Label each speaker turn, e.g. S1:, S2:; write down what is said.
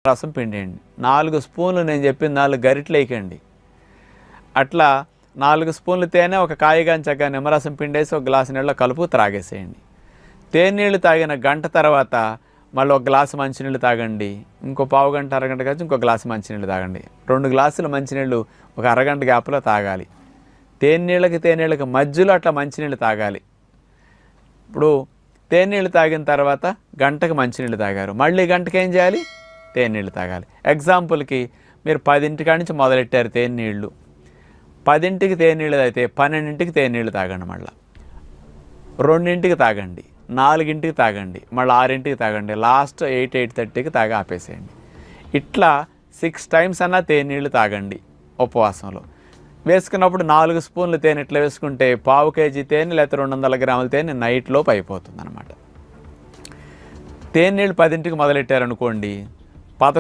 S1: రసం పిండేయండి. 4 స్పూన్లు నేను చెప్పిన 4 గరిటెలు వేయకండి. అట్లా 4 స్పూన్లు తేనె, ఒక కాయగాని చక్కగా నిమ్మరసం పిండేసి ఒక గ్లాసు నీళ్ళలో కలుపు త్రాగేసేయండి. తేనీళ్ళు తాగిన గంట తర్వాత మళ్ళీ ఒక గ్లాసు మంచినీళ్ళు తాగండి. ఇంకో పావు గంట అరగంట కలిసి ఇంకో గ్లాసు మంచినీళ్ళు తాగండి. 2 గ్లాసులు మంచినీళ్ళు ఒక అరగంట గ్యాప్లో తాగాలి. తేనీళ్ళకి మధ్యలో అట్లా మంచినీళ్ళు తాగాలి. ఇప్పుడు తేనీళ్ళు తాగిన తర్వాత గంటకు మంచినీళ్ళు తాగారు, మళ్ళీ గంటకి ఏం చేయాలి? తేనీళ్ళు తాగాలి. ఎగ్జాంపుల్కి మీరు 10 నుంచి మొదలెట్టారు తేనీళ్ళు, 10కి తేనీళ్ళు అయితే 12కి తేనీళ్ళు తాగండి, మళ్ళీ 2కి తాగండి, 4కి తాగండి, మళ్ళీ 6కి తాగండి, లాస్ట్ 8-8:30కి తాగి ఆపేసేయండి. ఇట్లా 6 టైమ్స్ అన్నా తేనీళ్ళు తాగండి ఉపవాసంలో. వేసుకున్నప్పుడు 4 స్పూన్లు తేనె ఇట్లా వేసుకుంటే పావు కేజీ తేనె లేకపోతే 200 గ్రాముల తేనె నైట్లోపు అయిపోతుంది అనమాట. తేనీళ్ళు 10కి మొదలెట్టారనుకోండి,